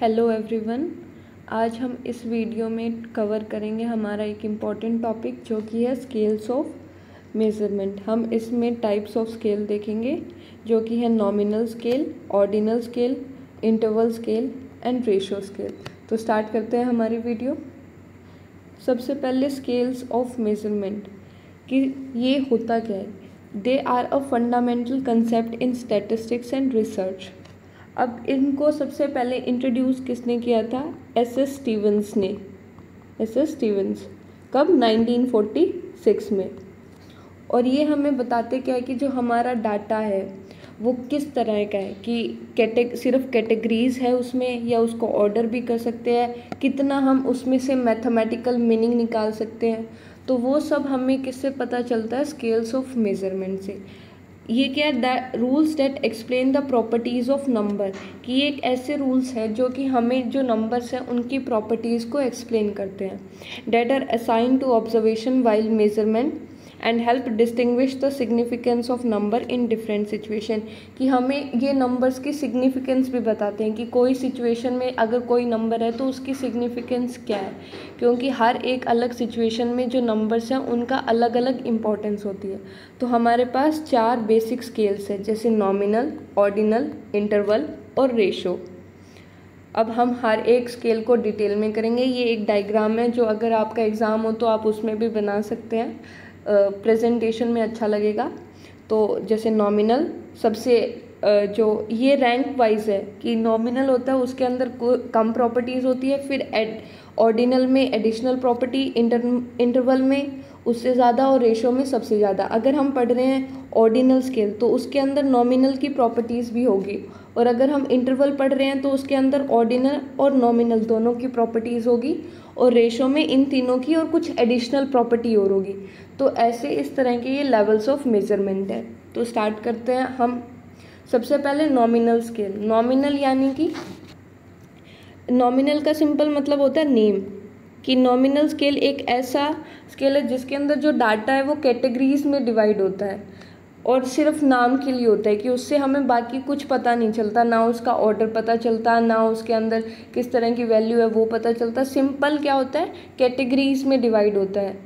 Hello everyone. आज हम इस वीडियो में कवर करेंगे हमारा एक इम्पॉर्टेंट टॉपिक जो कि है स्केल्स ऑफ मेज़रमेंट। हम इसमें टाइप्स ऑफ स्केल देखेंगे जो कि है nominal scale, ordinal scale, interval scale and ratio scale. तो स्टार्ट करते हैं हमारी वीडियो। सबसे पहले स्केल्स ऑफ मेज़रमेंट कि ये होता क्या है। They are a fundamental concept in statistics and research. अब इनको सबसे पहले इंट्रोड्यूस किसने किया था? एस.एस. स्टीवेंस ने। एस.एस. स्टीवेंस कब? 1946 में। और ये हमें बताते क्या है कि जो हमारा डाटा है वो किस तरह का है कि सिर्फ कैटेगरीज है उसमें, या उसको ऑर्डर भी कर सकते हैं, कितना हम उसमें से मैथमेटिकल मीनिंग निकाल सकते हैं। तो वो सब हमें किससे पता चलता है? स्केल्स ऑफ मेज़रमेंट से। ये क्या है? Rules that explain the properties of number, कि ये एक ऐसे रूल्स है जो कि हमें जो नंबर्स हैं उनकी प्रॉपर्टीज़ को एक्सप्लेन करते हैं। That are assign to observation while measurement and help distinguish the significance of number in different situation, कि हमें ये नंबर्स की सिग्निफिकेंस भी बताते हैं कि कोई सिचुएशन में अगर कोई नंबर है तो उसकी सिग्निफिकेंस क्या है, क्योंकि हर एक अलग सिचुएशन में जो नंबर्स हैं उनका अलग अलग इम्पोर्टेंस होती है। तो हमारे पास 4 बेसिक स्केल्स हैं, जैसे नॉमिनल, ऑर्डिनल, इंटरवल और रेशो। अब हम हर एक स्केल को डिटेल में करेंगे। ये एक डायग्राम है जो अगर आपका एग्ज़ाम हो तो आप उसमें भी बना सकते हैं, प्रेजेंटेशन में अच्छा लगेगा। तो जैसे नॉमिनल सबसे जो ये रैंक वाइज है कि नॉमिनल होता है उसके अंदर कम प्रॉपर्टीज़ होती है, फिर ऑर्डिनल में एडिशनल प्रॉपर्टी, इंटरवल में उससे ज़्यादा और रेशो में सबसे ज़्यादा। अगर हम पढ़ रहे हैं ऑर्डिनल स्केल तो उसके अंदर नॉमिनल की प्रॉपर्टीज़ भी होगी, और अगर हम इंटरवल पढ़ रहे हैं तो उसके अंदर ऑर्डिनल और नॉमिनल दोनों की प्रॉपर्टीज़ होगी, और रेशो में इन तीनों की और कुछ एडिशनल प्रॉपर्टी और होगी। तो ऐसे इस तरह के ये लेवल्स ऑफ मेजरमेंट है। तो स्टार्ट करते हैं हम। सबसे पहले नॉमिनल स्केल। नॉमिनल यानी कि नॉमिनल का सिंपल मतलब होता है नेम, कि नॉमिनल स्केल एक ऐसा स्केल है जिसके अंदर जो डाटा है वो कैटेगरीज में डिवाइड होता है और सिर्फ नाम के लिए होता है, कि उससे हमें बाकी कुछ पता नहीं चलता, ना उसका ऑर्डर पता चलता, ना उसके अंदर किस तरह की वैल्यू है वो पता चलता। सिंपल क्या होता है? कैटेगरीज में डिवाइड होता है,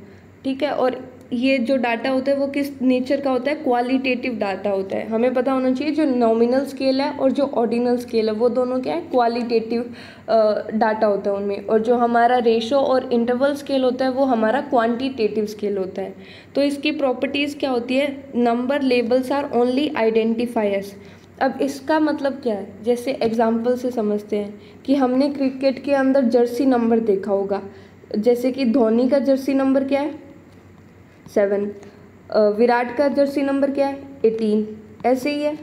ठीक है। और ये जो डाटा होता है वो किस नेचर का होता है? क्वालिटेटिव डाटा होता है। हमें पता होना चाहिए जो नॉमिनल स्केल है और जो ऑर्डिनल स्केल है वो दोनों क्या है? क्वालिटेटिव डाटा होता है उनमें। और जो हमारा रेशो और इंटरवल स्केल होता है वो हमारा क्वांटिटेटिव स्केल होता है। तो इसकी प्रॉपर्टीज़ क्या होती है? Number labels are only identifiers. अब इसका मतलब क्या है? जैसे एग्जाम्पल से समझते हैं कि हमने क्रिकेट के अंदर जर्सी नंबर देखा होगा, जैसे कि धोनी का जर्सी नंबर क्या है? 7। विराट का जर्सी नंबर क्या है? 18। ऐसे ही है।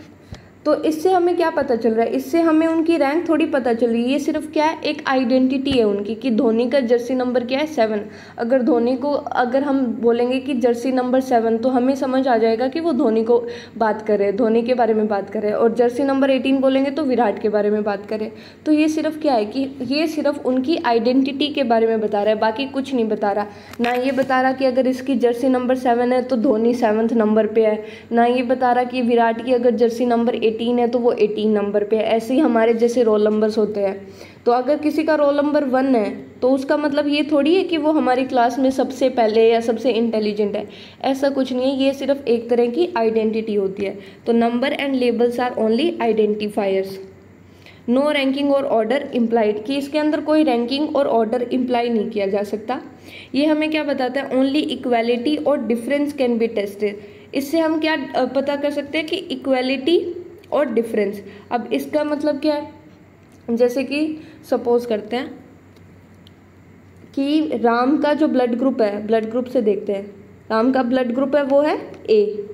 तो इससे हमें क्या पता चल रहा है? इससे हमें उनकी रैंक थोड़ी पता चल रही है, ये सिर्फ क्या है? एक आइडेंटिटी है उनकी, कि धोनी का जर्सी नंबर क्या है? 7। अगर धोनी को अगर हम बोलेंगे कि जर्सी नंबर 7 तो हमें समझ आ जाएगा कि वो धोनी को बात कर रहे हैं, धोनी के बारे में बात कर रहे हैं। और जर्सी नंबर 18 बोलेंगे तो विराट के बारे में बात करें। तो ये सिर्फ क्या है कि ये सिर्फ उनकी आइडेंटिटी के बारे में बता रहा है, बाकी कुछ नहीं बता रहा। ना ये बता रहा कि अगर इसकी जर्सी नंबर 7 है तो धोनी 7th नंबर पे है, ना ये बता रहा कि विराट की अगर जर्सी नंबर 18 है तो वो 18 नंबर पे है। ऐसे ही हमारे जैसे रोल नंबर्स होते हैं, तो अगर किसी का रोल नंबर 1 है तो उसका मतलब ये थोड़ी है कि वो हमारी क्लास में सबसे पहले या सबसे इंटेलिजेंट है। ऐसा कुछ नहीं है, ये सिर्फ एक तरह की आइडेंटिटी होती है। तो number and labels are only identifiers. No ranking और ऑर्डर इम्प्लाइड, कि इसके अंदर कोई रैंकिंग और ऑर्डर इम्प्लाई नहीं किया जा सकता। ये हमें क्या बताता है? ओनली इक्वालिटी और डिफरेंस कैन बी टेस्टेड। इससे हम क्या पता कर सकते हैं? कि इक्वालिटी और डिफरेंस। अब इसका मतलब क्या है? जैसे कि सपोज करते हैं कि राम का जो ब्लड ग्रुप है, ब्लड ग्रुप से देखते हैं, राम का ब्लड ग्रुप है वो है ए,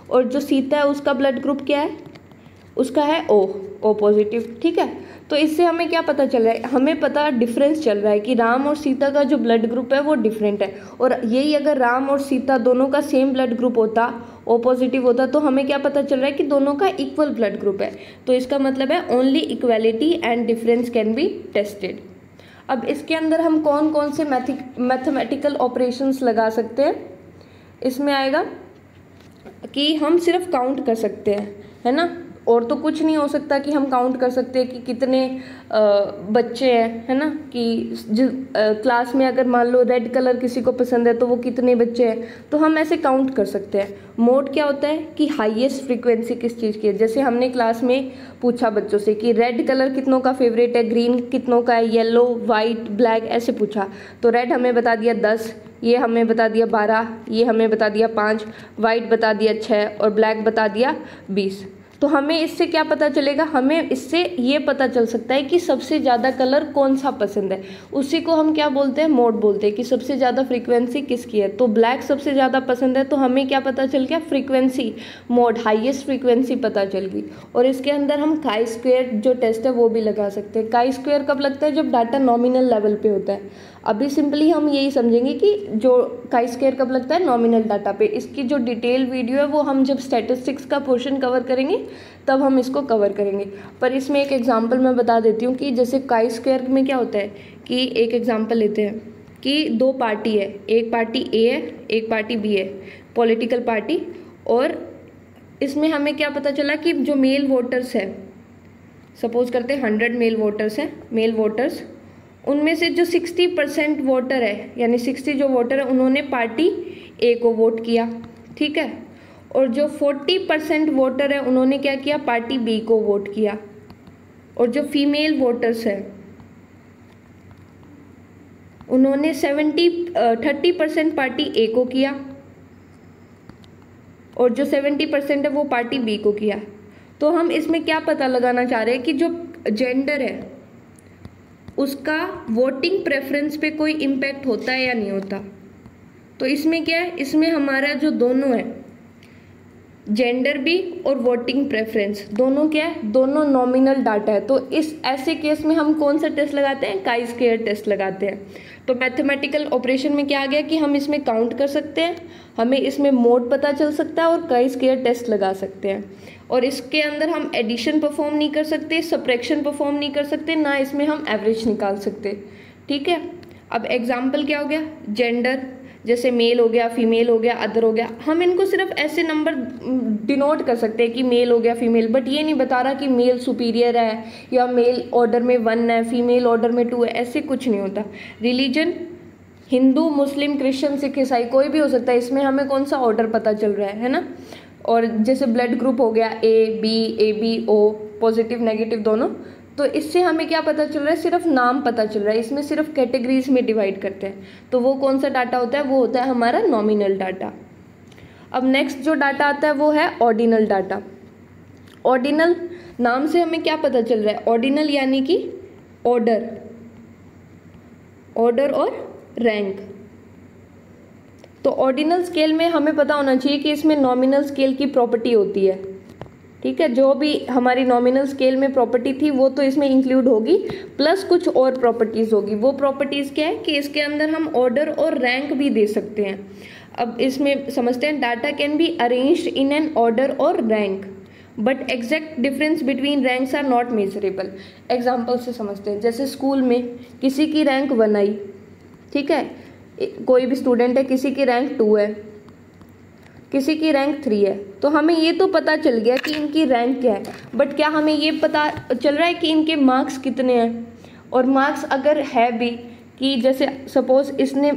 और जो सीता है उसका ब्लड ग्रुप क्या है? उसका है ओ पॉजिटिव, ठीक है। तो इससे हमें क्या पता चल रहा है? हमें पता डिफरेंस चल रहा है कि राम और सीता का जो ब्लड ग्रुप है वो डिफरेंट है। और यही अगर राम और सीता दोनों का सेम ब्लड ग्रुप होता, ओ पॉजिटिव होता, तो हमें क्या पता चल रहा है? कि दोनों का इक्वल ब्लड ग्रुप है। तो इसका मतलब है only equality and difference can be tested. अब इसके अंदर हम कौन कौन से मैथमेटिकल ऑपरेशंस लगा सकते हैं? इसमें आएगा कि हम सिर्फ काउंट कर सकते हैं, है ना। और तो कुछ नहीं हो सकता कि हम काउंट कर सकते हैं कि कितने बच्चे हैं, है ना, कि क्लास में अगर मान लो रेड कलर किसी को पसंद है तो वो कितने बच्चे हैं, तो हम ऐसे काउंट कर सकते हैं। मोड क्या होता है कि हाईएस्ट फ्रीक्वेंसी किस चीज़ की है। जैसे हमने क्लास में पूछा बच्चों से कि रेड कलर कितनों का फेवरेट है, ग्रीन कितनों का है, येलो, वाइट, ब्लैक, ऐसे पूछा, तो रेड हमें बता दिया 10, ये हमें बता दिया 12, ये हमें बता दिया 5, वाइट बता दिया 6 और ब्लैक बता दिया 20। तो हमें इससे क्या पता चलेगा, हमें इससे ये पता चल सकता है कि सबसे ज़्यादा कलर कौन सा पसंद है। उसी को हम क्या बोलते हैं, मोड बोलते हैं, कि सबसे ज़्यादा फ्रीक्वेंसी किसकी है। तो ब्लैक सबसे ज़्यादा पसंद है, तो हमें क्या पता चल गया, फ्रीक्वेंसी, मोड, हाईएस्ट फ्रीक्वेंसी पता चल गई। और इसके अंदर हम काई स्क्वेयर जो टेस्ट है वो भी लगा सकते हैं। काई स्क्वेयर कब लगता है, जब डाटा नॉमिनल लेवल पे होता है। अभी सिंपली हम यही समझेंगे कि जो काई स्क्वेयर कब लगता है, नॉमिनल डाटा पे। इसकी जो डिटेल वीडियो है वो हम जब स्टैटिस्टिक्स का पोर्शन कवर करेंगे तब हम इसको कवर करेंगे। पर इसमें एक एग्जांपल मैं बता देती हूँ कि जैसे काई स्क्वायर में क्या होता है कि एक एग्जांपल लेते हैं कि दो पार्टी है, एक पार्टी ए है, एक पार्टी बी है, पॉलिटिकल पार्टी। और इसमें हमें क्या पता चला कि जो मेल वोटर्स है, सपोज करते हैं 100 मेल वोटर्स हैं, मेल वोटर्स, उनमें से जो 60% वोटर है, यानी 60 जो वोटर है उन्होंने पार्टी ए को वोट किया, ठीक है। और जो 40% वोटर है उन्होंने क्या किया, पार्टी बी को वोट किया। और जो फीमेल वोटर्स है उन्होंने 30% पार्टी ए को किया और जो 70% है वो पार्टी बी को किया। तो हम इसमें क्या पता लगाना चाह रहे हैं कि जो जेंडर है उसका वोटिंग प्रेफरेंस पे कोई इम्पैक्ट होता है या नहीं होता। तो इसमें क्या है, इसमें हमारा जो दोनों है, जेंडर भी और वोटिंग प्रेफरेंस, दोनों क्या है, दोनों नॉमिनल डाटा है। तो इस ऐसे केस में हम कौन सा टेस्ट लगाते हैं, काई स्क्वायर टेस्ट लगाते हैं। तो मैथमेटिकल ऑपरेशन में क्या आ गया कि हम इसमें काउंट कर सकते हैं, हमें इसमें मोड पता चल सकता है और काई स्क्वायर टेस्ट लगा सकते हैं। और इसके अंदर हम एडिशन परफॉर्म नहीं कर सकते, सब्ट्रैक्शन परफॉर्म नहीं कर सकते, ना इसमें हम एवरेज निकाल सकते, ठीक है। अब एग्जाम्पल क्या हो गया, जेंडर, जैसे मेल हो गया, फीमेल हो गया, अदर हो गया। हम इनको सिर्फ ऐसे नंबर डिनोट कर सकते हैं कि मेल हो गया, फीमेल, बट ये नहीं बता रहा कि मेल सुपीरियर है या मेल ऑर्डर में 1 है, फीमेल ऑर्डर में 2 है, ऐसे कुछ नहीं होता। रिलीजन, हिंदू, मुस्लिम, क्रिश्चियन, सिख, ईसाई, कोई भी हो सकता है, इसमें हमें कौन सा ऑर्डर पता चल रहा है ना। और जैसे ब्लड ग्रुप हो गया A B O, positive negative दोनों, तो इससे हमें क्या पता चल रहा है, सिर्फ नाम पता चल रहा है। इसमें सिर्फ कैटेगरीज में डिवाइड करते हैं, तो वो कौन सा डाटा होता है, वो होता है हमारा नॉमिनल डाटा। अब नेक्स्ट जो डाटा आता है वो है ऑर्डिनल डाटा। ऑर्डिनल नाम से हमें क्या पता चल रहा है, ऑर्डिनल यानी कि ऑर्डर, ऑर्डर और रैंक। तो ऑर्डिनल स्केल में हमें पता होना चाहिए कि इसमें नॉमिनल स्केल की प्रॉपर्टी होती है, ठीक है। जो भी हमारी नॉमिनल स्केल में प्रॉपर्टी थी वो तो इसमें इंक्लूड होगी, प्लस कुछ और प्रॉपर्टीज़ होगी। वो प्रॉपर्टीज़ क्या है कि इसके अंदर हम ऑर्डर और रैंक भी दे सकते हैं। अब इसमें समझते हैं, data can be arranged in an order और rank, but exact difference between ranks are not measurable. Example से समझते हैं, जैसे स्कूल में किसी की रैंक 1 आई, ठीक है, कोई भी स्टूडेंट है, किसी की रैंक 2 है, किसी की रैंक 3 है, तो हमें ये तो पता चल गया कि इनकी रैंक क्या है, बट क्या हमें ये पता चल रहा है कि इनके मार्क्स कितने हैं। और मार्क्स अगर है भी कि जैसे सपोज इसने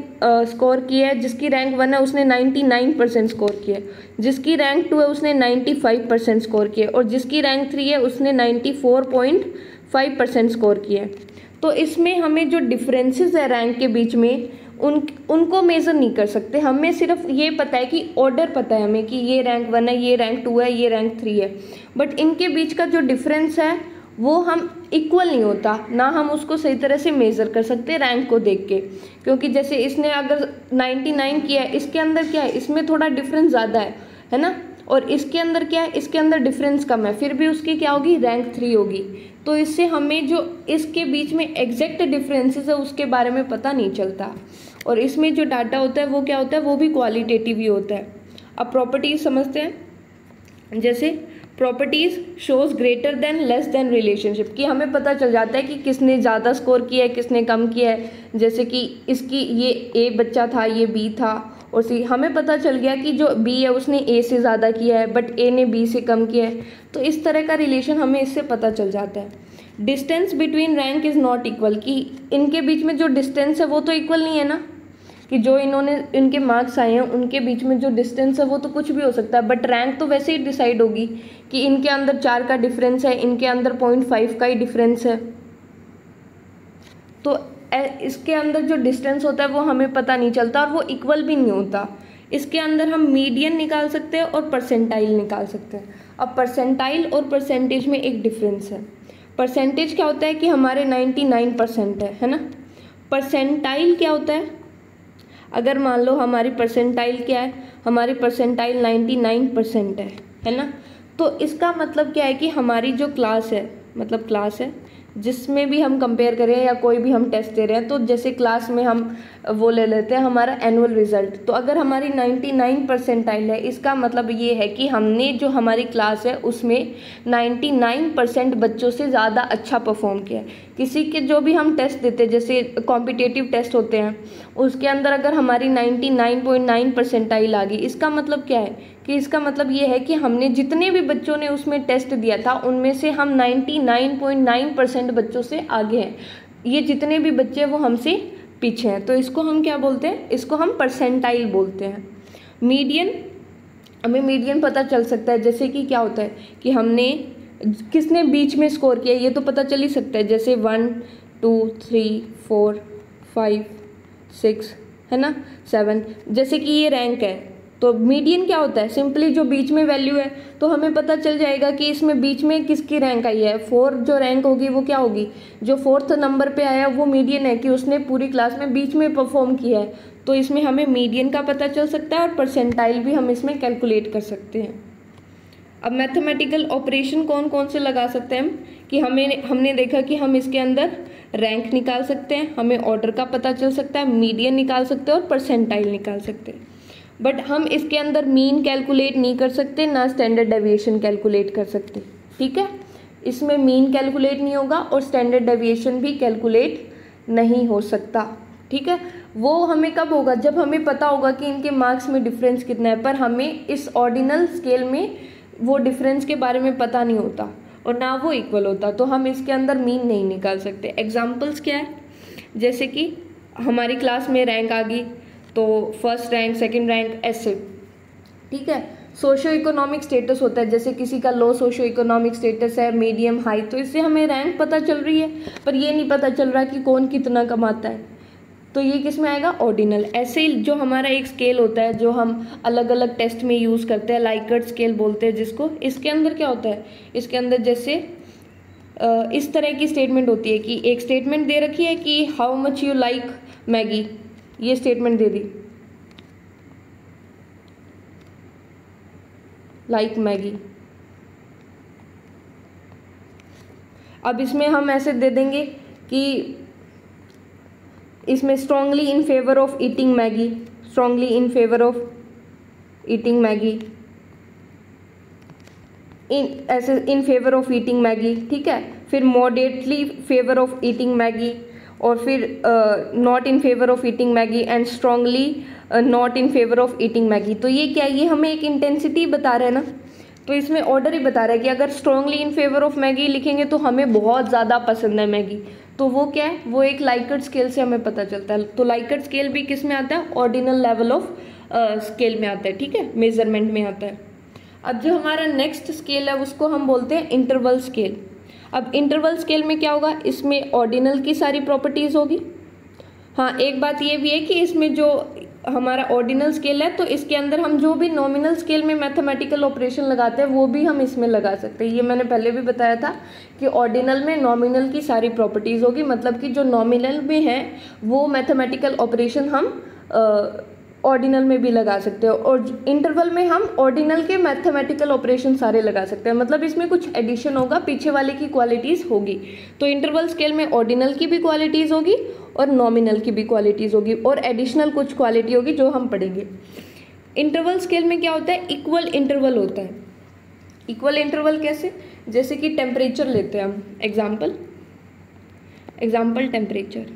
स्कोर किया है, जिसकी रैंक 1 है उसने 99% स्कोर किया है, जिसकी रैंक 2 है उसने 95% स्कोर किया है, और जिसकी रैंक 3 है उसने 94.5% स्कोर किया है। तो इसमें हमें जो डिफरेंसेस है रैंक के बीच में उनको मेज़र नहीं कर सकते। हमें सिर्फ ये पता है कि ऑर्डर पता है हमें कि ये रैंक 1 है, ये रैंक 2 है, ये रैंक 3 है, बट इनके बीच का जो डिफरेंस है वो हम इक्वल नहीं होता, ना हम उसको सही तरह से मेज़र कर सकते रैंक को देख के। क्योंकि जैसे इसने अगर 99 किया है, इसके अंदर क्या है, इसमें थोड़ा डिफरेंस ज़्यादा है ना, और इसके अंदर क्या है, इसके अंदर डिफरेंस कम है, फिर भी उसकी क्या होगी, रैंक 3 होगी। तो इससे हमें जो इसके बीच में एग्जैक्ट डिफरेंसेस है उसके बारे में पता नहीं चलता। और इसमें जो डाटा होता है वो क्या होता है, वो भी क्वालिटेटिव ही होता है। अब प्रॉपर्टीज समझते हैं, जैसे properties shows greater than less than relationship, कि हमें पता चल जाता है कि किसने ज़्यादा स्कोर किया है, किसने कम किया है। जैसे कि इसकी ये ए बच्चा था, ये बी था, और सी। हमें पता चल गया कि जो बी है उसने ए से ज़्यादा किया है बट ए ने बी से कम किया है, तो इस तरह का रिलेशन हमें इससे पता चल जाता है। Distance between rank is not equal, कि इनके बीच में जो डिस्टेंस है वो तो इक्वल नहीं है ना, कि जो इनके मार्क्स आए हैं उनके बीच में जो डिस्टेंस है वो तो कुछ भी हो सकता है, बट रैंक तो वैसे ही डिसाइड होगी कि इनके अंदर 4 का डिफरेंस है, इनके अंदर 0.5 का ही डिफरेंस है। तो इसके अंदर जो डिस्टेंस होता है वो हमें पता नहीं चलता और वो इक्वल भी नहीं होता। इसके अंदर हम मीडियन निकाल सकते हैं और परसेंटाइल निकाल सकते हैं। अब परसेंटाइल और परसेंटेज में एक डिफरेंस है। परसेंटेज क्या होता है कि हमारे 99% है ना। परसेंटाइल क्या होता है, अगर मान लो हमारी परसेंटाइल क्या है, हमारी परसेंटाइल 99% है ना। तो इसका मतलब क्या है कि हमारी जो क्लास है, मतलब क्लास है जिसमें भी हम कंपेयर करें या कोई भी हम टेस्ट दे रहे हैं, तो जैसे क्लास में हम वो ले लेते हैं हमारा एनुअल रिजल्ट, तो अगर हमारी 99 परसेंटाइल है, इसका मतलब ये है कि हमने जो हमारी क्लास है उसमें 99% बच्चों से ज़्यादा अच्छा परफॉर्म किया है। किसी के जो भी हम टेस्ट देते हैं, जैसे कॉम्पिटिटिव टेस्ट होते हैं, उसके अंदर अगर हमारी 99.9 परसेंटाइल आ गई, इसका मतलब क्या है कि इसका मतलब ये है कि हमने जितने भी बच्चों ने उसमें टेस्ट दिया था उनमें से हम 99.9% बच्चों से आगे हैं। ये जितने भी बच्चे हैं वो हमसे पीछे हैं, तो इसको हम क्या बोलते हैं, इसको हम परसेंटाइल बोलते हैं। मीडियन, हमें मीडियन पता चल सकता है, जैसे कि क्या होता है कि हमने किसने बीच में स्कोर किया ये तो पता चल ही सकता है, जैसे 1 2 3 4 5 6 है ना 7, जैसे कि ये रैंक है। तो मीडियन क्या होता है, सिंपली जो बीच में वैल्यू है, तो हमें पता चल जाएगा कि इसमें बीच में किसकी रैंक आई है। 4 जो रैंक होगी वो क्या होगी, जो 4th नंबर पे आया वो मीडियन है, कि उसने पूरी क्लास में बीच में परफॉर्म किया है। तो इसमें हमें मीडियन का पता चल सकता है और परसेंटाइल भी हम इसमें कैलकुलेट कर सकते हैं। अब मैथमेटिकल ऑपरेशन कौन कौन से लगा सकते हैं हम, कि हमने देखा कि हम इसके अंदर रैंक निकाल सकते हैं, हमें ऑर्डर का पता चल सकता है, मीडियन निकाल सकते हैं और परसेंटाइल निकाल सकते हैं। बट हम इसके अंदर मीन कैलकुलेट नहीं कर सकते, ना स्टैंडर्ड डेविएशन कैलकुलेट कर सकते, ठीक है। इसमें मीन कैलकुलेट नहीं होगा और स्टैंडर्ड डेविएशन भी कैलकुलेट नहीं हो सकता, ठीक है। वो हमें कब होगा, जब हमें पता होगा कि इनके मार्क्स में डिफरेंस कितना है, पर हमें इस ऑर्डिनल स्केल में वो डिफरेंस के बारे में पता नहीं होता और ना वो इक्वल होता, तो हम इसके अंदर मीन नहीं निकाल सकते। एग्जाम्पल्स क्या है, जैसे कि हमारी क्लास में रैंक आ गई तो फर्स्ट रैंक, सेकंड रैंक, ऐसे, ठीक है। सोशियो इकोनॉमिक स्टेटस होता है, जैसे किसी का लो सोशियो इकोनॉमिक स्टेटस है, मीडियम, हाई, तो इससे हमें रैंक पता चल रही है, पर ये नहीं पता चल रहा कि कौन कितना कमाता है, तो ये किस में आएगा, ऑर्डिनल। ऐसे ही जो हमारा एक स्केल होता है जो हम अलग अलग टेस्ट में यूज़ करते हैं, लाइकर्ट स्केल बोलते हैं जिसको, इसके अंदर क्या होता है, इसके अंदर जैसे इस तरह की स्टेटमेंट होती है कि एक स्टेटमेंट दे रखी है कि how much you like Maggi, ये स्टेटमेंट दे दी, लाइक मैगी। अब इसमें हम ऐसे दे देंगे कि इसमें strongly in favour of eating Maggi, strongly in favour of eating Maggi, ऐसे in favour of eating Maggi, ठीक है। फिर moderately favour of eating Maggi, और फिर not in favour of eating Maggi and strongly not in favour of eating Maggi. तो ये क्या है, ये हमें एक इंटेंसिटी बता रहा है ना, तो इसमें ऑर्डर ही बता रहा है कि अगर strongly in favour of Maggi लिखेंगे तो हमें बहुत ज़्यादा पसंद है मैगी, तो वो क्या है, वो एक लाइकर्ट स्केल से हमें पता चलता है। तो लाइकर्ट स्केल भी किस में आता है, ऑर्डिनल लेवल ऑफ स्केल में आता है, ठीक है, मेजरमेंट में आता है। अब जो हमारा नेक्स्ट स्केल है उसको हम बोलते हैं इंटरवल स्केल। अब इंटरवल स्केल में क्या होगा, इसमें ऑर्डिनल की सारी प्रॉपर्टीज़ होगी। हाँ, एक बात ये भी है कि इसमें जो हमारा ऑर्डिनल स्केल है तो इसके अंदर हम जो भी नॉमिनल स्केल में मैथमेटिकल ऑपरेशन लगाते हैं वो भी हम इसमें लगा सकते हैं। ये मैंने पहले भी बताया था कि ऑर्डिनल में नॉमिनल की सारी प्रॉपर्टीज़ होगी, मतलब कि जो नॉमिनल में है वो मैथमेटिकल ऑपरेशन हम ऑर्डिनल में भी लगा सकते हो, और इंटरवल में हम ऑर्डिनल के मैथमेटिकल ऑपरेशन सारे लगा सकते हैं, मतलब इसमें कुछ एडिशन होगा, पीछे वाले की क्वालिटीज़ होगी। तो इंटरवल स्केल में ऑर्डिनल की भी क्वालिटीज़ होगी और नॉमिनल की भी क्वालिटीज़ होगी और एडिशनल कुछ क्वालिटी होगी जो हम पढ़ेंगे। इंटरवल स्केल में क्या होता है, इक्वल इंटरवल होता है। इक्वल इंटरवल कैसे, जैसे कि टेम्परेचर लेते हैं हम, एग्जाम्पल टेम्परेचर।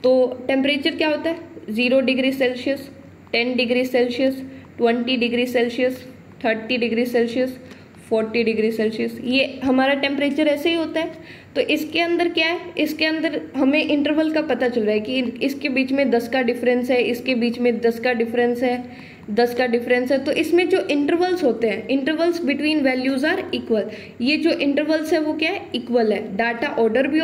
तो टेम्परेचर क्या होता है, 0 degree Celsius, 10 degree Celsius, 20 degree Celsius, 30 degree Celsius, 40 degree Celsius. ये हमारा टेम्परेचर ऐसे ही होता है। तो इसके अंदर क्या है, इसके अंदर हमें इंटरवल का पता चल रहा है कि इसके बीच में 10 का डिफरेंस है, इसके बीच में 10 का डिफरेंस है, 10 का डिफरेंस है। तो इसमें जो इंटरवल्स होते हैं, intervals between values are equal. ये जो इंटरवल्स है वो क्या है, इक्वल है। डाटा ऑर्डर्ड भी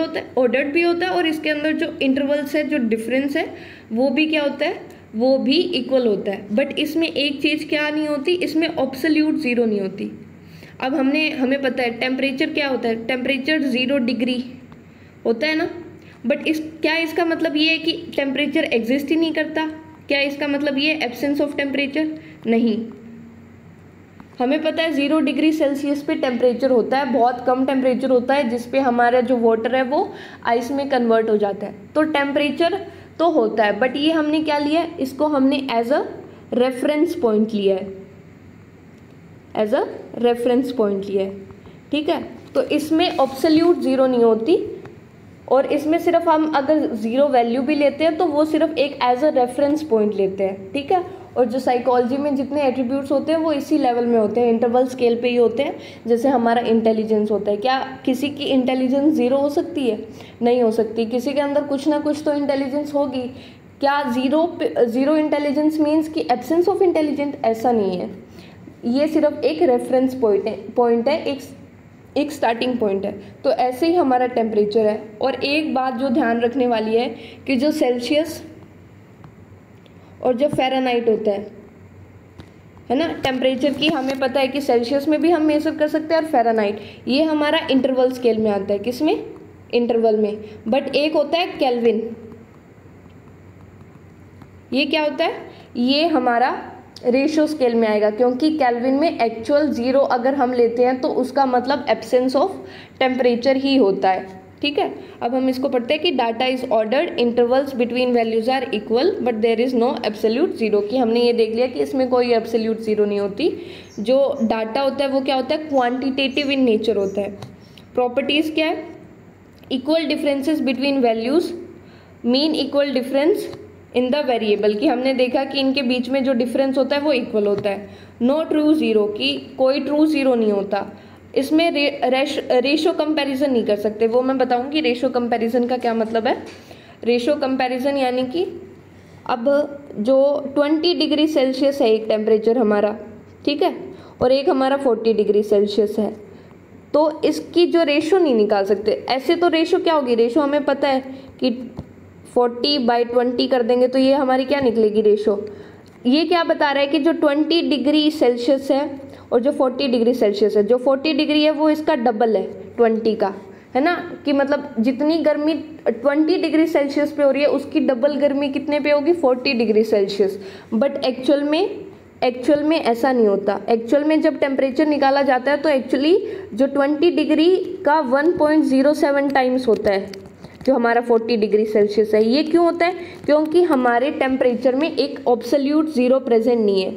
होता है और इसके अंदर जो इंटरवल्स है, जो डिफरेंस है, वो भी क्या होता है, वो भी इक्वल होता है। बट इसमें एक चीज़ क्या नहीं होती, इसमें एब्सोल्यूट ज़ीरो नहीं होती। अब हमें पता है टेम्परेचर क्या होता है, टेम्परेचर 0 डिग्री होता है ना। बट क्या इसका मतलब ये है कि टेम्परेचर एग्जिस्ट ही नहीं करता? क्या इसका मतलब ये एब्सेंस ऑफ टेम्परेचर? नहीं। हमें पता है 0 डिग्री सेल्सियस पे टेम्परेचर होता है, बहुत कम टेम्परेचर होता है जिसपे हमारा जो वाटर है वो आइस में कन्वर्ट हो जाता है। तो टेम्परेचर तो होता है, बट ये हमने क्या लिया है, इसको हमने एज अ रेफरेंस पॉइंट लिया है, एज अ रेफरेंस पॉइंट लिया है। ठीक है, तो इसमें एब्सोल्यूट ज़ीरो नहीं होती और इसमें सिर्फ हम अगर ज़ीरो वैल्यू भी लेते हैं तो वो सिर्फ एक एज अ रेफरेंस पॉइंट लेते हैं। ठीक है, और जो साइकोलॉजी में जितने एट्रीब्यूट्स होते हैं वो इसी लेवल में होते हैं, इंटरवल स्केल पे ही होते हैं। जैसे हमारा इंटेलिजेंस होता है, क्या किसी की इंटेलिजेंस ज़ीरो हो सकती है? नहीं हो सकती। किसी के अंदर कुछ ना कुछ तो इंटेलिजेंस होगी। क्या ज़ीरो इंटेलिजेंस मीन्स कि एब्सेंस ऑफ इंटेलिजेंट? ऐसा नहीं है। ये सिर्फ एक रेफरेंस पॉइंट है, एक स्टार्टिंग पॉइंट है। तो ऐसे ही हमारा टेम्परेचर है। और एक बात जो ध्यान रखने वाली है कि जो सेल्सियस और जो फ़ारेनहाइट होता है ना, टेम्परेचर की हमें पता है कि सेल्सियस में भी हम मेजर कर सकते हैं और फ़ारेनहाइट, ये हमारा इंटरवल स्केल में आता है। किसमें? इंटरवल में। बट एक होता है केल्विन। ये क्या होता है? ये हमारा रेशियो स्केल में आएगा, क्योंकि केल्विन में एक्चुअल 0 अगर हम लेते हैं तो उसका मतलब एब्सेंस ऑफ टेम्परेचर ही होता है। ठीक है, अब हम इसको पढ़ते हैं कि data is ordered, intervals between values are equal but there is no absolute zero. कि हमने ये देख लिया कि इसमें कोई एब्सोल्यूट ज़ीरो नहीं होती। जो डाटा होता है वो क्या होता है, क्वान्टिटेटिव इन नेचर होता है। प्रॉपर्टीज़ क्या है, equal differences between values, mean equal difference in the variable, कि हमने देखा कि इनके बीच में जो डिफरेंस होता है वो इक्वल होता है। नो ट्रू ज़ीरो, कि कोई ट्रू ज़ीरो नहीं होता। इसमें रेशो कंपैरिजन नहीं कर सकते, वो मैं बताऊंगी रेशो कंपैरिजन का क्या मतलब है। रेशो कंपैरिजन यानी कि अब जो 20 डिग्री सेल्सियस है एक टेम्परेचर हमारा, ठीक है, और एक हमारा 40 डिग्री सेल्सियस है, तो इसकी जो रेशो नहीं निकाल सकते। ऐसे तो रेशो क्या होगी, रेशो हमें पता है कि 40/20 कर देंगे तो ये हमारी क्या निकलेगी रेशो। ये क्या बता रहा है कि जो 20 डिग्री सेल्सियस है और जो 40 डिग्री सेल्सियस है, जो 40 डिग्री है वो इसका डबल है 20 का, है ना। कि मतलब जितनी गर्मी 20 डिग्री सेल्सियस पे हो रही है उसकी डबल गर्मी कितने पे होगी, 40 डिग्री सेल्सियस। बट एक्चुअल में ऐसा नहीं होता। एक्चुअल में जब टेम्परेचर निकाला जाता है तो एक्चुअली जो 20 डिग्री का 1.07 टाइम्स होता है जो हमारा 40 डिग्री सेल्सियस है। ये क्यों होता है, क्योंकि हमारे टेम्परेचर में एक एब्सोल्यूट ज़ीरो प्रेजेंट नहीं है,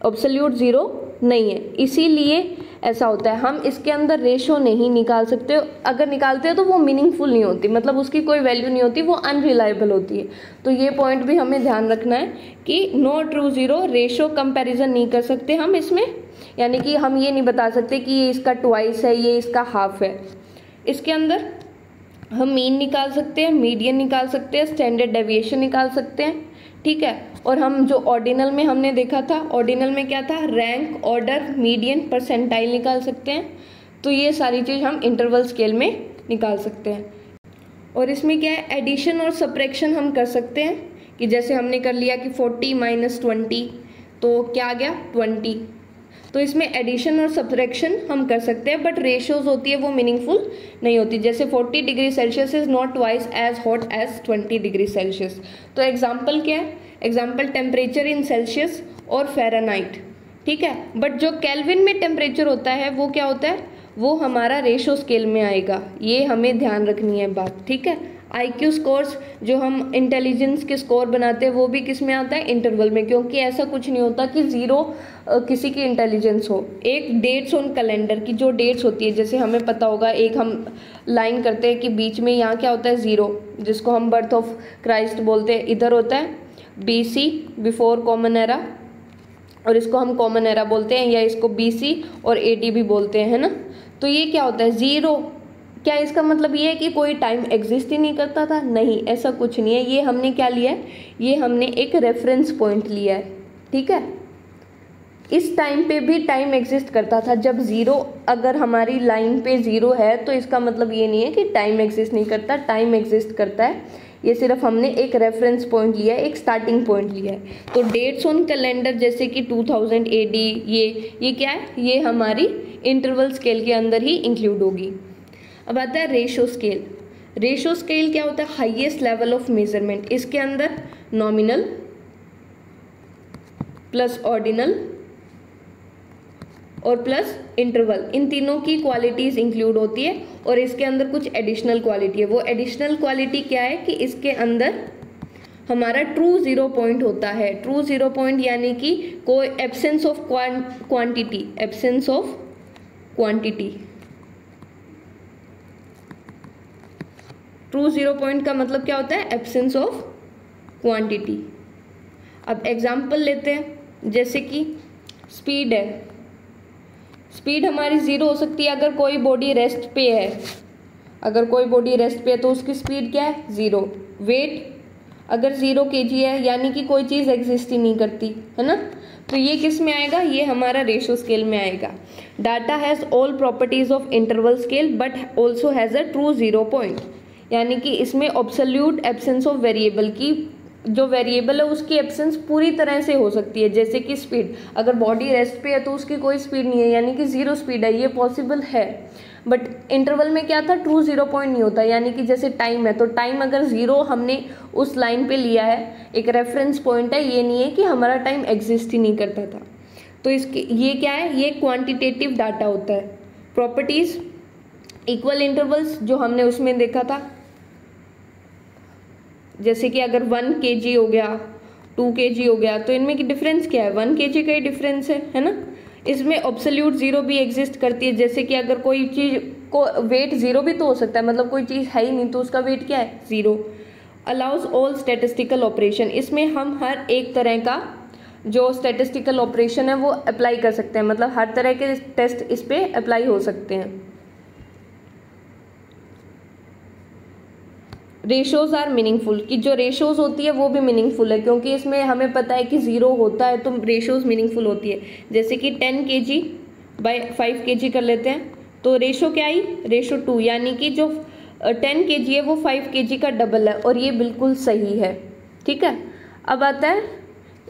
एब्सोल्यूट ज़ीरो नहीं है, इसीलिए ऐसा होता है। हम इसके अंदर रेशो नहीं निकाल सकते, अगर निकालते हैं तो वो मीनिंगफुल नहीं होती, मतलब उसकी कोई वैल्यू नहीं होती, वो अनरिलायबल होती है। तो ये पॉइंट भी हमें ध्यान रखना है कि no true zero, ratio comparison नहीं कर सकते हम इसमें, यानी कि हम ये नहीं बता सकते कि ये इसका ट्वाइस है, ये इसका हाफ है। इसके अंदर हम मीन निकाल सकते हैं, मीडियन निकाल सकते हैं, स्टैंडर्ड डेविएशन निकाल सकते हैं, ठीक है। और हम जो ऑर्डिनल में हमने देखा था, ऑर्डिनल में क्या था, रैंक, ऑर्डर, मीडियन, परसेंटाइल निकाल सकते हैं। तो ये सारी चीज़ हम इंटरवल स्केल में निकाल सकते हैं। और इसमें क्या है, एडिशन और सब्ट्रैक्शन हम कर सकते हैं, कि जैसे हमने कर लिया कि 40 - 20 तो क्या आ गया 20। तो इसमें एडिशन और सब्ट्रैक्शन हम कर सकते हैं, बट रेशियोज होती है वो मीनिंगफुल नहीं होती। जैसे 40 degree Celsius is not twice as hot as 20 degree Celsius. तो एग्जाम्पल क्या है, एग्जाम्पल टेम्परेचर इन सेल्सियस और फ़ारेनहाइट, ठीक है। बट जो केल्विन में टेम्परेचर होता है वो क्या होता है, वो हमारा रेशो स्केल में आएगा। ये हमें ध्यान रखनी है बात, ठीक है। IQ स्कोर्स जो हम इंटेलिजेंस के स्कोर बनाते हैं वो भी किस में आता है, इंटरवल में, क्योंकि ऐसा कुछ नहीं होता कि ज़ीरो किसी की इंटेलिजेंस हो। एक डेट्स ऑन कैलेंडर की जो डेट्स होती है, जैसे हमें पता होगा, एक हम लाइन करते हैं कि बीच में यहाँ क्या होता है, ज़ीरो, जिसको हम बर्थ ऑफ क्राइस्ट बोलते हैं, इधर होता है BC बिफोर कॉमन एरा, और इसको हम कॉमन एरा बोलते हैं, या इसको BC और AD भी बोलते हैं, है ना। तो ये क्या होता है, ज़ीरो, क्या इसका मतलब ये है कि कोई टाइम एग्जिस्ट ही नहीं करता था? नहीं, ऐसा कुछ नहीं है। ये हमने क्या लिया है, ये हमने एक रेफरेंस पॉइंट लिया है, ठीक है। इस टाइम पे भी टाइम एग्जिस्ट करता था। जब ज़ीरो, अगर हमारी लाइन पे ज़ीरो है तो इसका मतलब ये नहीं है कि टाइम एग्जिस्ट नहीं करता, टाइम एग्जिस्ट करता है। ये सिर्फ हमने एक रेफरेंस पॉइंट लिया है, एक स्टार्टिंग पॉइंट लिया है। तो डेट्स ऑन कैलेंडर जैसे कि 2000 AD, ये क्या है, ये हमारी इंटरवल स्केल के अंदर ही इंक्लूड होगी। अब आता है रेशो स्केल। रेशो स्केल क्या होता है, हाईएस्ट लेवल ऑफ मेजरमेंट। इसके अंदर नॉमिनल प्लस ऑर्डिनल और प्लस इंटरवल, इन तीनों की क्वालिटीज़ इंक्लूड होती है। और इसके अंदर कुछ एडिशनल क्वालिटी है। वो एडिशनल क्वालिटी क्या है कि इसके अंदर हमारा ट्रू ज़ीरो पॉइंट होता है। ट्रू ज़ीरो पॉइंट यानी कि कोई absence of quantity, absence of quantity. True zero point का मतलब क्या होता है, एब्सेंस ऑफ क्वांटिटी। अब एग्जाम्पल लेते हैं, जैसे कि स्पीड है। स्पीड हमारी ज़ीरो हो सकती है अगर कोई बॉडी रेस्ट पे है। अगर कोई बॉडी रेस्ट पे है तो उसकी स्पीड क्या है, ज़ीरो। वेट अगर 0 kg है यानी कि कोई चीज़ एग्जिस्ट ही नहीं करती, है ना। तो ये किस में आएगा, ये हमारा रेशो स्केल में आएगा। Data has all properties of interval scale but also has a true zero point, यानी कि इसमें ऑब्सोल्यूट एब्सेंस ऑफ वेरिएबल की, जो वेरिएबल है उसकी एब्सेंस पूरी तरह से हो सकती है। जैसे कि स्पीड, अगर बॉडी रेस्ट पे है तो उसकी कोई स्पीड नहीं है, यानी कि 0 स्पीड है, ये पॉसिबल है। बट इंटरवल में क्या था, ट्रू ज़ीरो पॉइंट नहीं होता, यानी कि जैसे टाइम है तो टाइम अगर 0 हमने उस लाइन पे लिया है, एक रेफरेंस पॉइंट है, ये नहीं है कि हमारा टाइम एग्जिस्ट ही नहीं करता था। तो इसके ये क्या है, ये क्वांटिटेटिव डाटा होता है। प्रॉपर्टीज़, इक्वल इंटरवल्स जो हमने उसमें देखा था, जैसे कि अगर 1 kg हो गया, 2 kg हो गया, तो इनमें की डिफरेंस क्या है, 1 kg का ही डिफरेंस है ना। इसमें ऑब्सोल्यूट ज़ीरो भी एग्जिस्ट करती है, जैसे कि अगर कोई चीज़ को वेट 0 भी तो हो सकता है, मतलब कोई चीज़ है ही नहीं तो उसका वेट क्या है, 0। अलाउज ऑल स्टैटिस्टिकल ऑपरेशन, इसमें हम हर एक तरह का जो स्टैटिस्टिकल ऑपरेशन है वो अप्लाई कर सकते हैं, मतलब हर तरह के टेस्ट इस पर अप्लाई हो सकते हैं। रेशोज़ आर मीनिंगफुल, कि जो रेशोज़ होती है वो भी मीनिंगफुल है, क्योंकि इसमें हमें पता है कि 0 होता है तो रेशोज़ मीनिंगफुल होती है। जैसे कि 10 kg बाय 5 kg कर लेते हैं, तो रेशो क्या आई, रेशो 2, यानी कि जो 10 kg है वो 5 kg का डबल है, और ये बिल्कुल सही है, ठीक है। अब आता है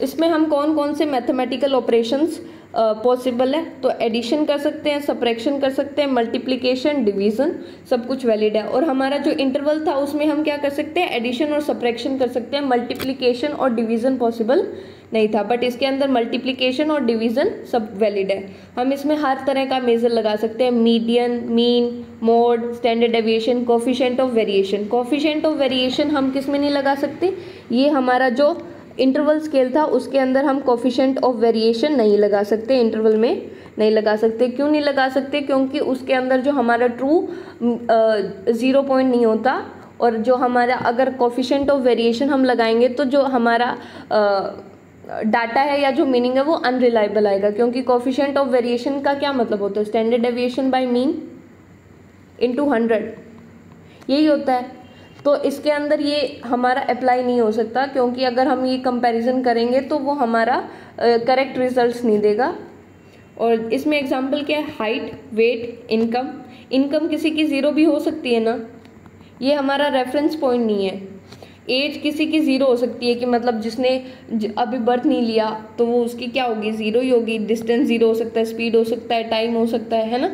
इसमें हम कौन कौन से मैथमेटिकल ऑपरेशंस पॉसिबल है, तो एडिशन कर सकते हैं, सब्ट्रैक्शन कर सकते हैं, मल्टीप्लिकेशन, डिवीज़न, सब कुछ वैलिड है। और हमारा जो इंटरवल था उसमें हम क्या कर सकते हैं, एडिशन और सब्ट्रैक्शन कर सकते हैं, मल्टीप्लिकेशन और डिवीज़न पॉसिबल नहीं था, बट इसके अंदर मल्टीप्लिकेशन और डिवीज़न सब वैलिड है। हम इसमें हर तरह का मेजर लगा सकते हैं, median, mean, mode, standard deviation, coefficient of variation. Coefficient of variation हम किस में नहीं लगा सकते, ये हमारा जो इंटरवल स्केल था उसके अंदर हम कोफिशिएंट ऑफ वेरिएशन नहीं लगा सकते, इंटरवल में नहीं लगा सकते। क्यों नहीं लगा सकते, क्योंकि उसके अंदर जो हमारा ट्रू ज़ीरो पॉइंट नहीं होता, और जो हमारा अगर कोफिशिएंट ऑफ वेरिएशन हम लगाएंगे तो जो हमारा डाटा है या जो मीनिंग है वो अनरिलायबल आएगा, क्योंकि कोफिशिएंट ऑफ वेरिएशन का क्या मतलब होता है, standard deviation by mean into 100, यही होता है। तो इसके अंदर ये हमारा अप्लाई नहीं हो सकता, क्योंकि अगर हम ये कंपैरिजन करेंगे तो वो हमारा करेक्ट रिजल्ट्स नहीं देगा। और इसमें एग्जांपल क्या है, हाइट, वेट, इनकम। इनकम किसी की 0 भी हो सकती है ना, ये हमारा रेफरेंस पॉइंट नहीं है। एज किसी की 0 हो सकती है, कि मतलब जिसने अभी बर्थ नहीं लिया तो वो उसकी क्या होगी, 0 ही होगी। डिस्टेंस 0 हो सकता है, स्पीड हो सकता है, टाइम हो सकता है ना।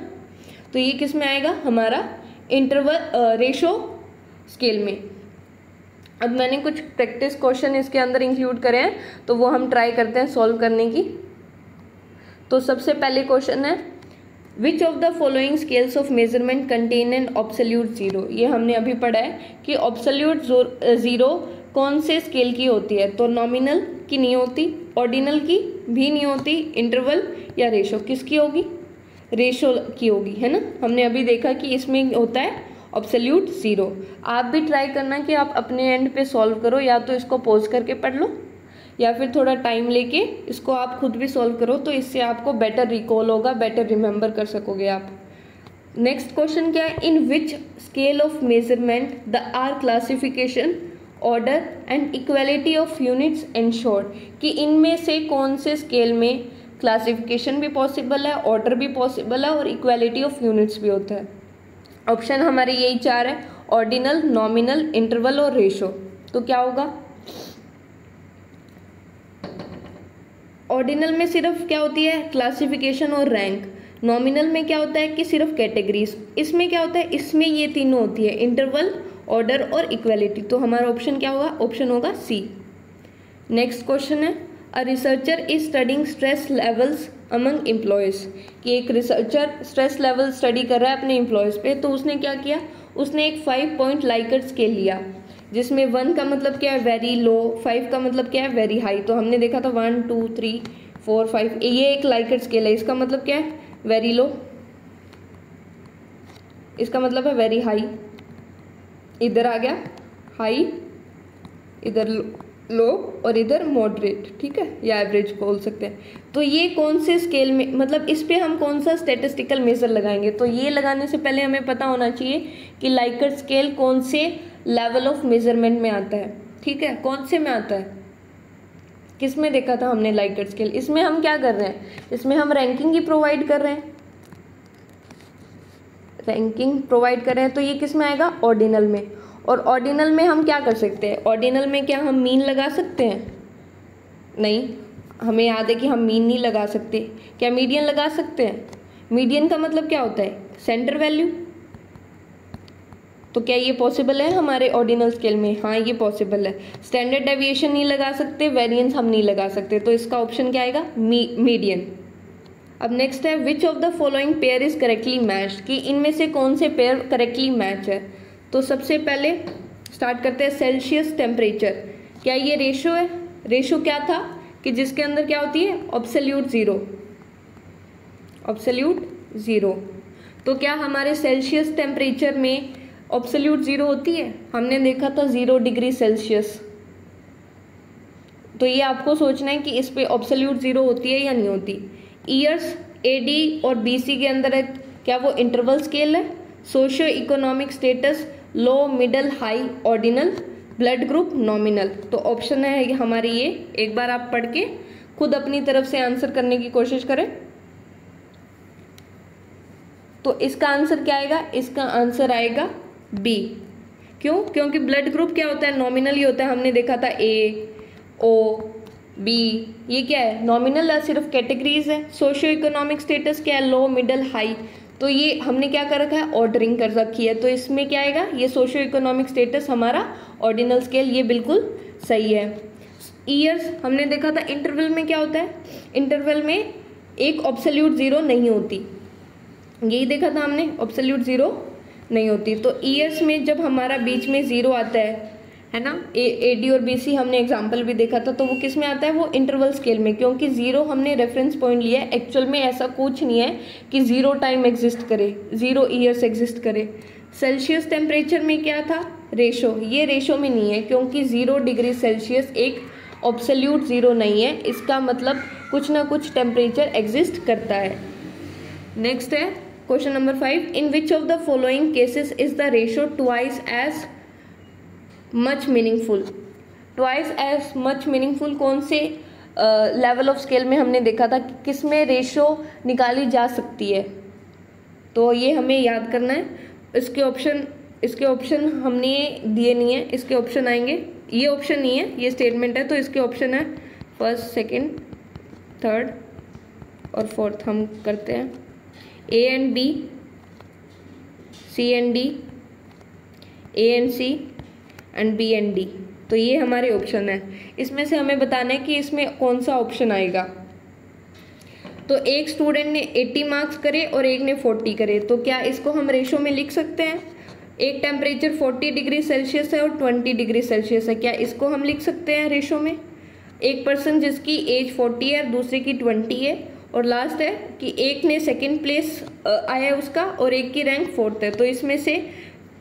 तो ये किस में आएगा, हमारा इंटरवल रेशो स्केल में। अब मैंने कुछ प्रैक्टिस क्वेश्चन इसके अंदर इंक्लूड करे हैं, तो वो हम ट्राई करते हैं सॉल्व करने की। तो सबसे पहले क्वेश्चन है, which of the following scales of measurement contain an absolute zero. ये हमने अभी पढ़ा है कि ऑब्सोल्यूट ज़ीरो कौन से स्केल की होती है, तो नॉमिनल की नहीं होती, ऑर्डिनल की भी नहीं होती, इंटरवल या रेशो किसकी होगी, रेशो की होगी, है ना। हमने अभी देखा कि इसमें होता है ऑब्सोल्यूट ज़ीरो। आप भी ट्राई करना कि आप अपने एंड पे सॉल्व करो, या तो इसको पॉज करके पढ़ लो, या फिर थोड़ा टाइम लेके इसको आप खुद भी सॉल्व करो, तो इससे आपको बेटर रिकॉल होगा, बेटर रिमेंबर कर सकोगे आप। नेक्स्ट क्वेश्चन क्या है, in which scale of measurement the are classification, order and equality of units ensured, कि इनमें से कौन से स्केल में क्लासिफिकेशन भी पॉसिबल है, ऑर्डर भी पॉसिबल है और इक्वलिटी ऑफ यूनिट्स भी होता है। ऑप्शन हमारे यही चार है, ऑर्डिनल, नॉमिनल, इंटरवल और रेशो। तो क्या होगा, ऑर्डिनल में सिर्फ क्या होती है, क्लासिफिकेशन और रैंक। नॉमिनल में क्या होता है कि सिर्फ कैटेगरीज। इसमें क्या होता है, इसमें ये तीनों होती है, इंटरवल, ऑर्डर और इक्वलिटी। तो हमारा ऑप्शन क्या होगा, ऑप्शन होगा सी। नेक्स्ट क्वेश्चन है, a researcher is studying stress levels among employees, कि एक रिसर्चर स्ट्रेस लेवल स्टडी कर रहा है अपने एम्प्लॉयज़ पे। तो उसने क्या किया, उसने एक 5 पॉइंट लाइकर्ट स्केल लिया, जिसमें 1 का मतलब क्या है, वेरी लो, 5 का मतलब क्या है, वेरी हाई। तो हमने देखा था 1 2 3 4 5, ये एक लाइकर्ट स्केल है, इसका मतलब क्या है, वेरी लो, इसका मतलब है वेरी हाई, इधर आ गया हाई, इधर लो और इधर मॉडरेट, ठीक है, या एवरेज बोल सकते हैं। तो ये कौन से स्केल में, मतलब इस पे हम कौन सा स्टैटिस्टिकल मेजर लगाएंगे, तो ये लगाने से पहले हमें पता होना चाहिए कि लाइकर्ट स्केल कौन से लेवल ऑफ मेजरमेंट में आता है, ठीक है, कौन से में आता है, किस में देखा था हमने लाइकर्ट स्केल। इसमें हम क्या कर रहे हैं, इसमें हम रैंकिंग ही प्रोवाइड कर रहे हैं, रैंकिंग प्रोवाइड कर रहे हैं, तो ये किस में आएगा, ऑर्डिनल में। और ऑर्डिनल में हम क्या कर सकते हैं, ऑर्डिनल में क्या हम मीन लगा सकते हैं, नहीं, हमें याद है कि हम मीन नहीं लगा सकते। क्या मीडियन लगा सकते हैं, मीडियन का मतलब क्या होता है, सेंटर वैल्यू। तो क्या ये पॉसिबल है हमारे ऑर्डिनल स्केल में, हाँ ये पॉसिबल है। स्टैंडर्ड डेविएशन नहीं लगा सकते, वेरिएंस हम नहीं लगा सकते, तो इसका ऑप्शन क्या आएगा, मीडियन। अब नेक्स्ट है, which of the following pair is correctly matched, कि इनमें से कौन से पेयर करेक्टली मैच है। तो सबसे पहले स्टार्ट करते हैं सेल्सियस टेम्परेचर, क्या ये रेशो है, रेशो क्या था कि जिसके अंदर क्या होती है, ऑब्सोल्यूट ज़ीरो, ऑब्सोल्यूट ज़ीरो। तो क्या हमारे सेल्सियस टेम्परेचर में ऑब्सोल्यूट ज़ीरो होती है, हमने देखा था 0 डिग्री सेल्सियस। तो ये आपको सोचना है कि इस पे ऑब्सोल्यूट ज़ीरो होती है या नहीं होती। ईयर्स एडी और बीसी के अंदर है, क्या वो इंटरवल स्केल है। Socio economic status, low, middle, high, ordinal, blood group, nominal. तो ऑप्शन है हमारी ये, एक बार आप पढ़ के खुद अपनी तरफ से आंसर करने की कोशिश करें। तो इसका आंसर क्या आएगा, इसका आंसर आएगा बी। क्यों, क्योंकि ब्लड ग्रुप क्या होता है, नॉमिनल ही होता है। हमने देखा था ए, ओ, बी, ये क्या है, नॉमिनल है, सिर्फ कैटेगरीज है। सोशियो इकोनॉमिक स्टेटस क्या है, लो, मिडल, हाई। तो ये हमने क्या कर रखा है, ऑर्डरिंग कर रखी है। तो इसमें क्या आएगा, ये सोशियो इकोनॉमिक स्टेटस हमारा ऑर्डिनल स्केल, ये बिल्कुल सही है। ईयर्स हमने देखा था, इंटरवल में क्या होता है, इंटरवल में एक ऑब्सोल्यूट ज़ीरो नहीं होती, यही देखा था हमने, ऑब्सोल्यूट ज़ीरो नहीं होती। तो ईयर्स में जब हमारा बीच में ज़ीरो आता है ना, एडी और बीसी हमने एग्जाम्पल भी देखा था, तो वो किस में आता है, वो इंटरवल स्केल में, क्योंकि ज़ीरो हमने रेफरेंस पॉइंट लिया है। एक्चुअल में ऐसा कुछ नहीं है कि ज़ीरो टाइम एग्जिस्ट करे, ज़ीरो ईयर्स एग्जिस्ट करे। सेल्सियस टेम्परेचर में क्या था, रेशो, ये रेशो में नहीं है, क्योंकि 0 डिग्री सेल्सियस एक ऑब्सोल्यूट ज़ीरो नहीं है, इसका मतलब कुछ ना कुछ टेम्परेचर एग्जिस्ट करता है। नेक्स्ट है question number 5, in which of the following cases is the ratio twice as much meaningful. Twice as much meaningful कौन से लेवल ऑफ स्केल में हमने देखा था कि किस में रेशो निकाली जा सकती है। तो ये हमें याद करना है। इसके ऑप्शन हमने दिए नहीं है, इसके ऑप्शन आएंगे, ये ऑप्शन नहीं है, ये स्टेटमेंट है, तो इसके ऑप्शन है फर्स्ट, सेकंड, थर्ड और फोर्थ। हम करते हैं A and B, C and D, A and C and B and D. तो ये हमारे ऑप्शन है। इसमें से हमें बताना है कि इसमें कौन सा ऑप्शन आएगा। तो एक स्टूडेंट ने 80 मार्क्स करे और एक ने 40 करे, तो क्या इसको हम रेशो में लिख सकते हैं। एक टेम्परेचर 40 डिग्री सेल्सियस है और 20 डिग्री सेल्सियस है, क्या इसको हम लिख सकते हैं रेशो में। एक पर्सन जिसकी एज 40 है, दूसरे की 20 है, और लास्ट है कि एक ने सेकंड प्लेस आया है उसका और एक की रैंक 4th है। तो इसमें से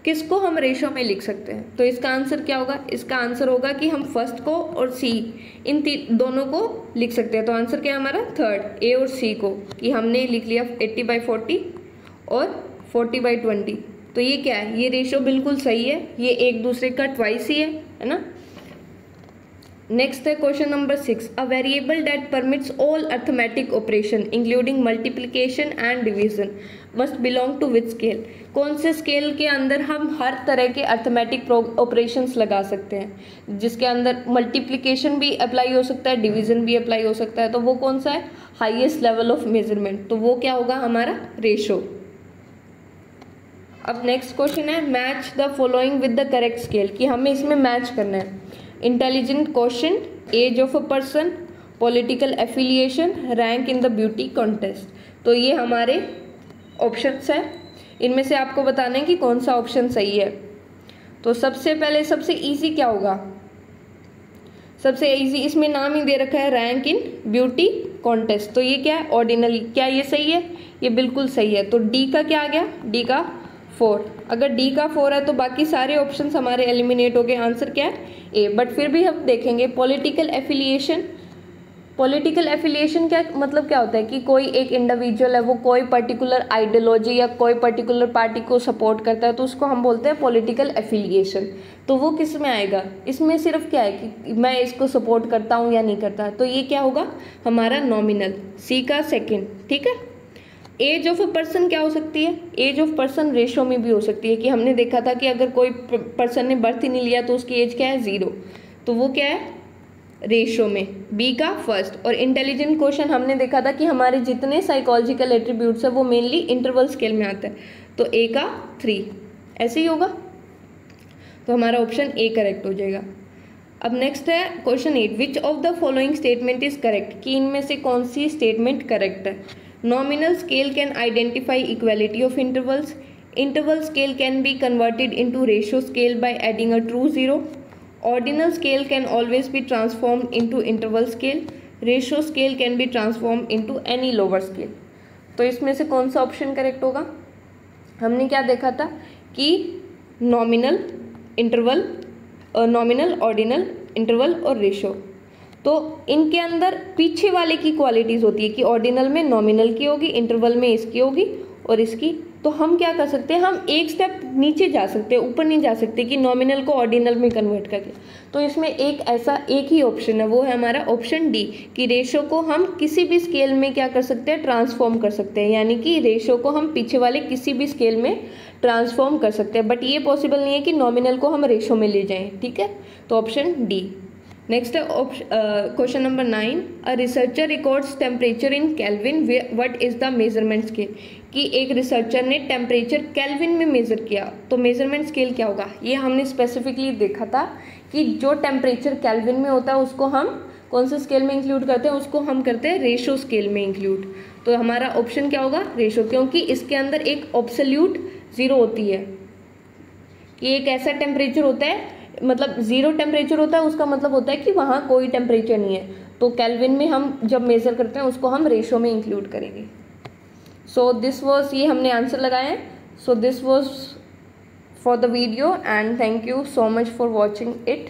किसको हम रेशो में लिख सकते हैं? तो इसका आंसर क्या होगा? इसका आंसर होगा कि हम फर्स्ट को और सी इन दोनों को लिख सकते हैं। तो आंसर क्या है हमारा? थर्ड, ए और सी को, कि हमने लिख लिया 80/40 और 40/20। तो ये क्या है? ये रेशो बिल्कुल सही है, ये एक दूसरे का ट्वाइस ही है ना। नेक्स्ट है question number 6, a variable that permits all arithmetic operation including multiplication and division must belong to which scale? कौन से स्केल के अंदर हम हर तरह के अर्थमेटिक ऑपरेशंस लगा सकते हैं, जिसके अंदर मल्टीप्लिकेशन भी अप्लाई हो सकता है, डिवीजन भी अप्लाई हो सकता है? तो वो कौन सा है? Highest level of measurement. तो वो क्या होगा? हमारा रेशो। अब नेक्स्ट क्वेश्चन है, match the following with the correct scale, कि हमें इसमें मैच करना है। Intelligent question, age of a person, political affiliation, rank in the beauty contest. तो ये हमारे ऑप्शंस हैं, इनमें से आपको बताना है कि कौन सा ऑप्शन सही है। तो सबसे पहले सबसे इजी क्या होगा? सबसे इजी इसमें नाम ही दे रखा है रैंक इन ब्यूटी कॉन्टेस्ट। तो ये क्या है? ऑर्डिनरी। क्या ये सही है? ये बिल्कुल सही है। तो डी का क्या आ गया? डी का 4। अगर डी का 4 है तो बाकी सारे ऑप्शंस हमारे एलिमिनेट हो गए। आंसर क्या है? ए। बट फिर भी हम देखेंगे पॉलिटिकल एफिलिएशन। पॉलिटिकल एफिलिएशन क्या मतलब क्या होता है? कि कोई एक इंडिविजुअल है, वो कोई पर्टिकुलर आइडियोलॉजी या कोई पर्टिकुलर पार्टी को सपोर्ट करता है, तो उसको हम बोलते हैं पॉलिटिकल एफिलिएशन। तो वो किस में आएगा? इसमें सिर्फ क्या है कि मैं इसको सपोर्ट करता हूँ या नहीं करता। तो ये क्या होगा? हमारा नॉमिनल, सी का 2nd। ठीक है। एज ऑफ अ पर्सन क्या हो सकती है? एज ऑफ पर्सन रेशो में भी हो सकती है, कि हमने देखा था कि अगर कोई पर्सन ने बर्थ ही नहीं लिया तो उसकी एज क्या है? 0। तो वो क्या है? रेशो में, बी का 1st। और इंटेलिजेंट क्वेश्चन हमने देखा था कि हमारे जितने साइकोलॉजिकल एट्रीब्यूट्स है वो मेनली इंटरवल स्केल में आता है, तो ए का 3। ऐसे ही होगा। तो हमारा ऑप्शन ए करेक्ट हो जाएगा। अब नेक्स्ट है question 8, which of the following statement is correct? कि इनमें से कौन सी स्टेटमेंट करेक्ट है? Nominal scale can identify equality of intervals, interval scale can be converted into ratio scale by adding a true zero, ordinal scale can always be transformed into interval scale, ratio scale can be transformed into any lower scale। तो इसमें से कौन सा option correct होगा? हमने क्या देखा था कि nominal, interval, nominal, ordinal, interval और रेशो, तो इनके अंदर पीछे वाले की क्वालिटीज़ होती है कि ऑर्डिनल में नॉमिनल की होगी, इंटरवल में इसकी होगी और इसकी। तो हम क्या कर सकते हैं? हम एक स्टेप नीचे जा सकते हैं, ऊपर नहीं जा सकते कि नॉमिनल को ऑर्डिनल में कन्वर्ट करके। तो इसमें एक ही ऑप्शन है, वो है हमारा ऑप्शन डी, कि रेशो को हम किसी भी स्केल में क्या कर सकते हैं? ट्रांसफॉर्म कर सकते हैं। यानी कि रेशो को हम पीछे वाले किसी भी स्केल में ट्रांसफॉर्म कर सकते हैं, बट ये पॉसिबल नहीं है कि नॉमिनल को हम रेशो में ले जाएं। ठीक है, तो ऑप्शन डी। नेक्स्ट है question number 9, a researcher records temperature in kelvin, what is the measurement scale? कि एक रिसर्चर ने टेम्परेचर केल्विन में मेज़र किया, तो मेजरमेंट स्केल क्या होगा? ये हमने स्पेसिफिकली देखा था कि जो टेम्परेचर केल्विन में होता है उसको हम कौन से स्केल में इंक्लूड करते हैं? उसको हम करते हैं रेशो स्केल में इंक्लूड। तो हमारा ऑप्शन क्या होगा? रेशो, क्योंकि इसके अंदर एक एब्सोल्यूट 0 होती है, कि एक ऐसा टेम्परेचर होता है, मतलब 0 टेम्परेचर होता है, उसका मतलब होता है कि वहाँ कोई टेम्परेचर नहीं है। तो केल्विन में हम जब मेज़र करते हैं उसको हम रेशो में इंक्लूड करेंगे। सो दिस वॉज, ये हमने आंसर लगाए हैं। So this was for the video and thank you so much for watching it.